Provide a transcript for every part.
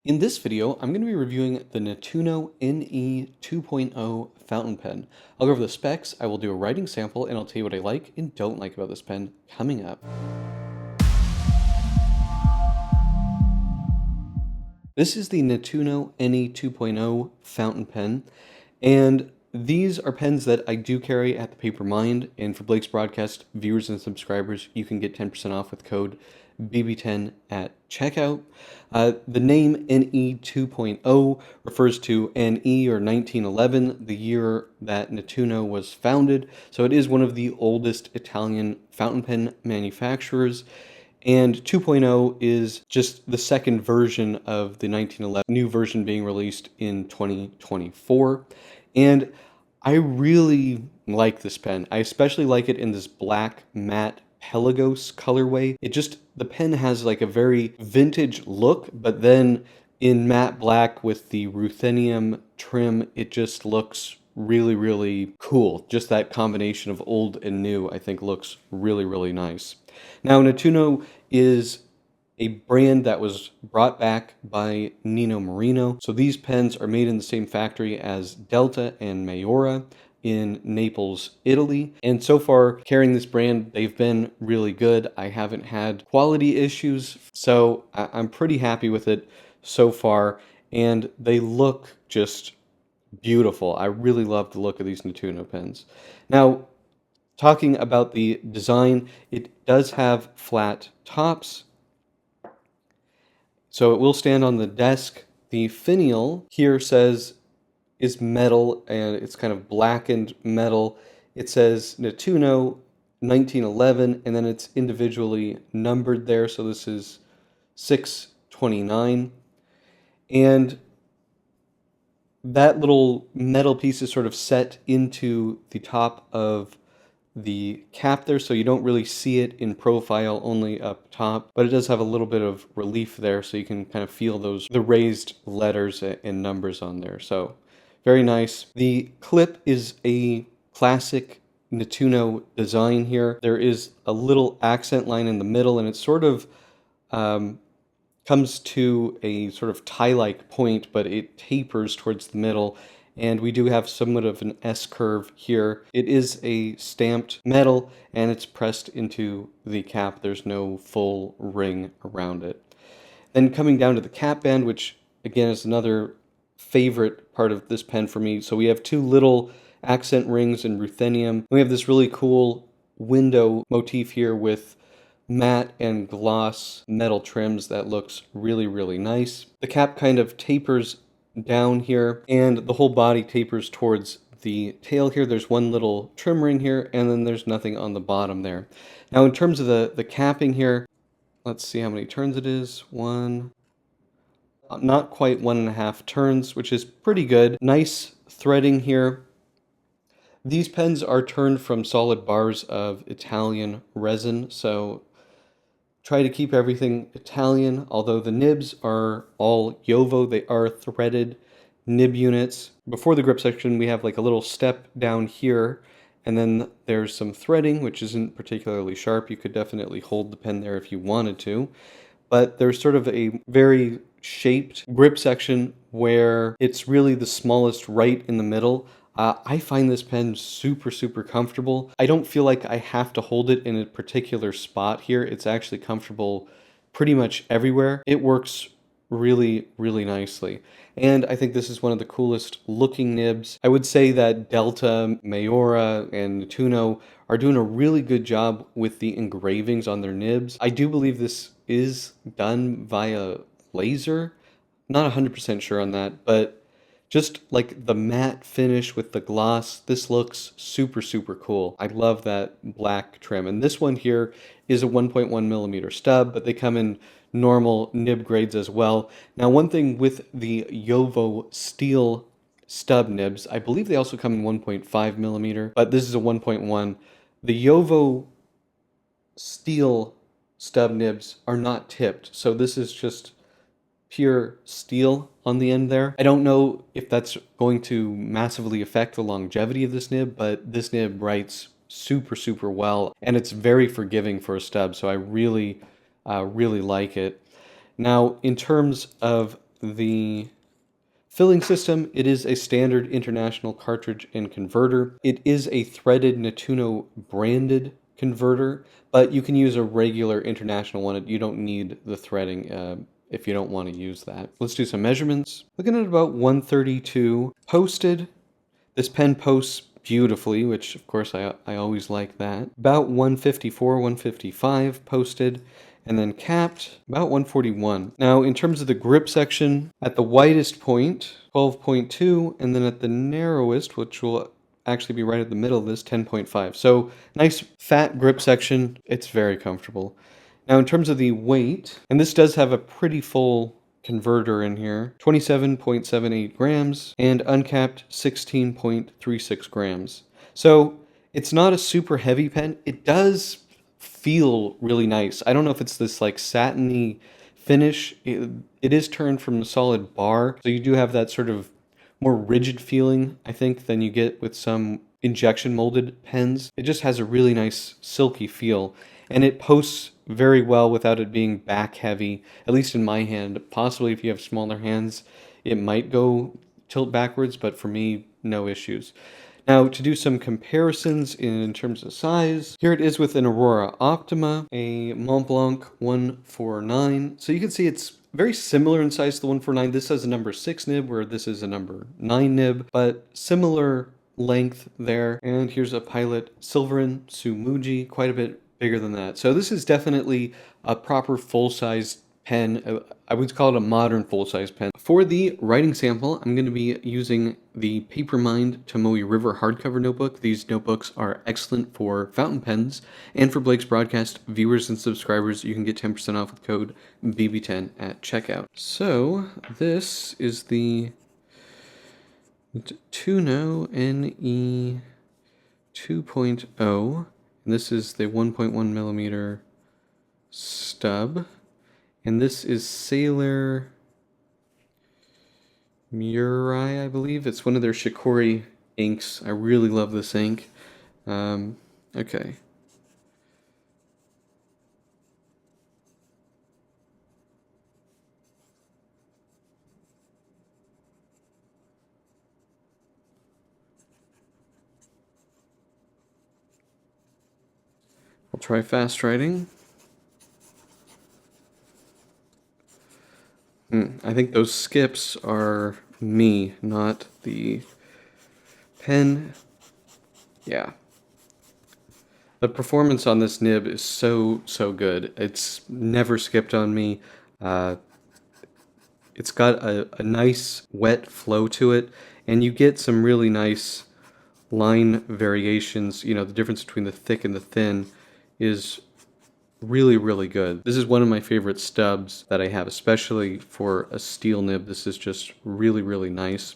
In this video, I'm going to be reviewing the Nettuno NE 2.0 fountain pen. I'll go over the specs, I will do a writing sample, and I'll tell you what I like and don't like about this pen coming up. This is the Nettuno NE 2.0 fountain pen, and these are pens that I do carry at the Paper Mind, and for Blake's Broadcast viewers and subscribers, you can get 10% off with code BB10 at checkout. The name NE 2.0 refers to NE or 1911, the year that Nettuno was founded, so it is one of the oldest Italian fountain pen manufacturers. And 2.0 is just the second version of the 1911, new version being released in 2024. And I really like this pen. I especially like it in this black matte Pelagos colorway. The pen has like a very vintage look, but then in matte black with the ruthenium trim, it just looks really cool. Just that combination of old and new, I think looks really nice. Now, Nettuno is a brand that was brought back by Nino Marino. So these pens are made in the same factory as Delta and Mayora in Naples, Italy. And so far, carrying this brand, they've been really good. I haven't had quality issues, so I'm pretty happy with it so far. And they look just beautiful. I really love the look of these Nettuno pens. Now, talking about the design, it does have flat tops, so it will stand on the desk. The finial here is metal, and it's kind of blackened metal. It says Nettuno 1911, and then it's individually numbered there, so this is 629. And that little metal piece is sort of set into the top of the cap there, so you don't really see it in profile, only up top, but it does have a little bit of relief there, so you can kind of feel the raised letters and numbers on there. So very nice. The clip is a classic Nettuno design here. There is a little accent line in the middle, and it sort of comes to a sort of tie-like point, but it tapers towards the middle. And we do have somewhat of an S-curve here. It is a stamped metal, and it's pressed into the cap. There's no full ring around it. Then coming down to the cap band, which again is another favorite part of this pen for me. So we have two little accent rings in ruthenium. We have this really cool window motif here with matte and gloss metal trims that looks really nice. The cap kind of tapers down here, and the whole body tapers towards the tail here. There's one little trim ring here, and then there's nothing on the bottom there. Now, in terms of the capping here, let's see how many turns it is. Not quite 1.5 turns, which is pretty good. Nice threading here. These pens are turned from solid bars of Italian resin, so try to keep everything Italian, although the nibs are all Jowo. They are threaded nib units. Before the grip section, we have like a little step down here, and then there's some threading, which isn't particularly sharp. You could definitely hold the pen there if you wanted to, but there's sort of a very shaped grip section where it's really the smallest right in the middle. I find this pen super comfortable. I don't feel like I have to hold it in a particular spot here. It's actually comfortable pretty much everywhere. It works really nicely. And I think this is one of the coolest looking nibs. I would say that Delta, Mayora, and Nettuno are doing a really good job with the engravings on their nibs. I do believe this is done via laser. Not 100% sure on that, but just like the matte finish with the gloss, this looks super cool. I love that black trim. And this one here is a 1.1 millimeter stub, but they come in normal nib grades as well. Now, one thing with the Jowo steel stub nibs, I believe they also come in 1.5 millimeter, but this is a 1.1. The Jowo steel stub nibs are not tipped, so this is just pure steel on the end there. I don't know if that's going to massively affect the longevity of this nib, but this nib writes super well, and it's very forgiving for a stub, so I really like it. Now, in terms of the filling system, it is a standard international cartridge and converter. It is a threaded Nettuno branded converter, but you can use a regular international one. You don't need the threading if you don't want to use that. Let's do some measurements. Looking at about 132 posted. This pen posts beautifully, which of course I always like that. About 154, 155 posted, and then capped about 141. Now, in terms of the grip section, at the widest point, 12.2, and then at the narrowest, which will actually be right at the middle of this, 10.5. So nice fat grip section. It's very comfortable. Now, in terms of the weight, and this does have a pretty full converter in here, 27.78 grams, and uncapped 16.36 grams. So it's not a super heavy pen. It does feel really nice. I don't know if it's this like satiny finish. It is turned from a solid bar, so you do have that sort of more rigid feeling, I think, than you get with some injection molded pens. It just has a really nice silky feel, and it posts very well without it being back heavy, at least in my hand. Possibly if you have smaller hands, it might go tilt backwards, but for me, no issues. Now, to do some comparisons in terms of size, here it is with an Aurora Optima, a Mont Blanc 149. So you can see it's very similar in size to the 149. This has a number 6 nib, where this is a number 9 nib, but similar length there. And here's a Pilot Silverin Sumuji, quite a bit bigger than that. So this is definitely a proper full-size pen. I would call it a modern full-size pen. For the writing sample, I'm going to be using the Papermind Tomoe River hardcover notebook. These notebooks are excellent for fountain pens, and for Blake's Broadcast viewers and subscribers, you can get 10% off with code BB10 at checkout. So this is the Nettuno NE 2.0, and this is the 1.1 millimeter stub. And this is Sailor Murai, I believe. It's one of their Shikori inks. I really love this ink. Okay. I'll try fast writing. I think those skips are me, not the pen. Yeah. The performance on this nib is so good. It's never skipped on me. It's got a nice wet flow to it, and you get some really nice line variations. You know, the difference between the thick and the thin is really good. This is one of my favorite stubs that I have, especially for a steel nib. This is just really nice.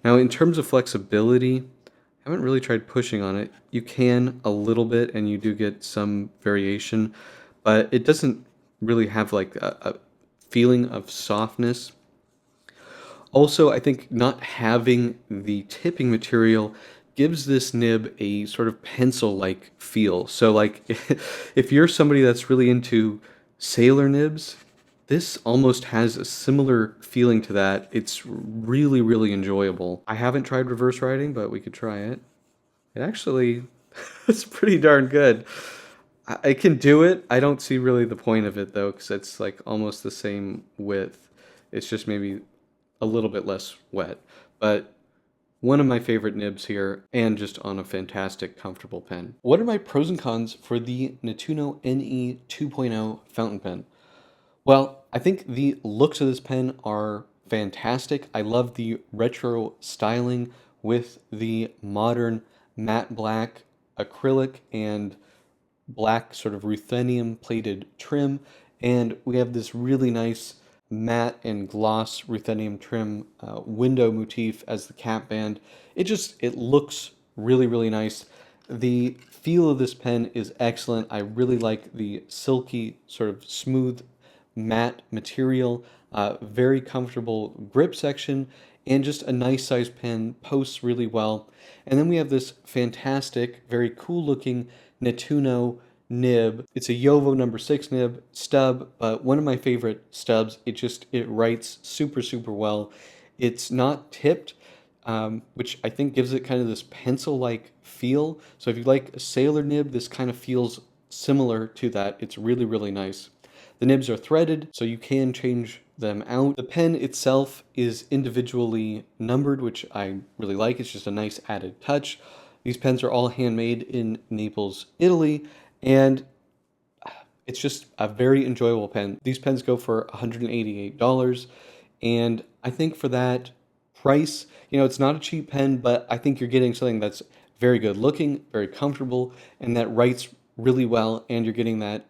Now, in terms of flexibility, I haven't really tried pushing on it. You can a little bit, and you do get some variation, but it doesn't really have like a feeling of softness. Also, I think not having the tipping material gives this nib a sort of pencil-like feel. So like if you're somebody that's really into sailor nibs, this almost has a similar feeling to that. It's really enjoyable. I haven't tried reverse writing, but we could try it. It actually, it's pretty darn good. I can do it. I don't see really the point of it though, because it's like almost the same width. It's just maybe a little bit less wet. But one of my favorite nibs here, and just on a fantastic, comfortable pen. What are my pros and cons for the Nettuno NE 2.0 fountain pen? Well, I think the looks of this pen are fantastic. I love the retro styling with the modern matte black acrylic and black sort of ruthenium plated trim. And we have this really nice matte and gloss ruthenium trim window motif as the cap band. It looks really nice. The feel of this pen is excellent. I really like the silky sort of smooth matte material, very comfortable grip section, and just a nice size pen, posts really well. And then we have this fantastic, very cool looking Nettuno nib. It's a Yovo number 6 nib stub, but one of my favorite stubs. It writes super, super well. It's not tipped, which I think gives it kind of this pencil-like feel. So if you like a sailor nib, this kind of feels similar to that. It's really, really nice. The nibs are threaded, so you can change them out. The pen itself is individually numbered, which I really like. It's just a nice added touch. These pens are all handmade in Naples, Italy, and it's just a very enjoyable pen. These pens go for $188, and I think for that price, it's not a cheap pen, but I think you're getting something that's very good looking, very comfortable, and that writes really well, and you're getting that,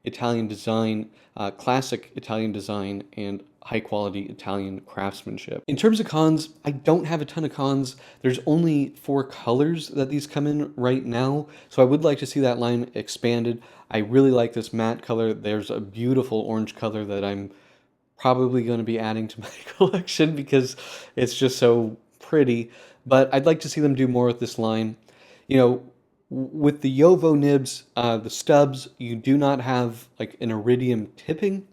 Italian design, classic Italian design, and high quality Italian craftsmanship. In terms of cons, I don't have a ton of cons. There's only 4 colors that these come in right now, so I would like to see that line expanded. I really like this matte color. There's a beautiful orange color that I'm probably going to be adding to my collection because it's just so pretty, but I'd like to see them do more with this line. You know, with the Yovo nibs, the stubs, you do not have like an iridium tipping.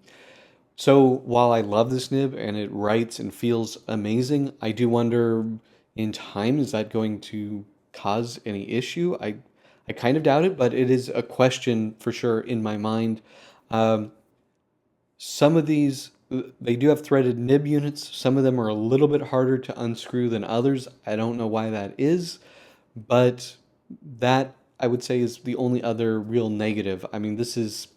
So while I love this nib and it writes and feels amazing, I do wonder in time, is that going to cause any issue? I kind of doubt it, but it is a question for sure in my mind. Um, some of these, they do have threaded nib units. Some of them are a little bit harder to unscrew than others. I don't know why that is, but that I would say is the only other real negative. I mean, this is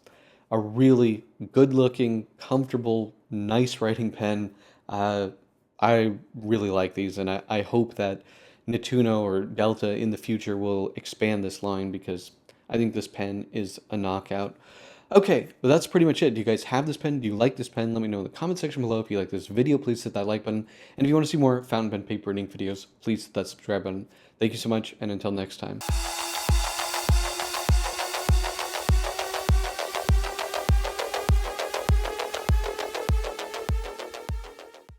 a really good looking, comfortable, nice writing pen. I really like these, and I hope that Nettuno or Delta in the future will expand this line because I think this pen is a knockout. Okay, well that's pretty much it. Do you guys have this pen? Do you like this pen? Let me know in the comment section below. If you like this video, please hit that like button. And if you want to see more fountain pen, paper, and ink videos, please hit that subscribe button. Thank you so much, and until next time.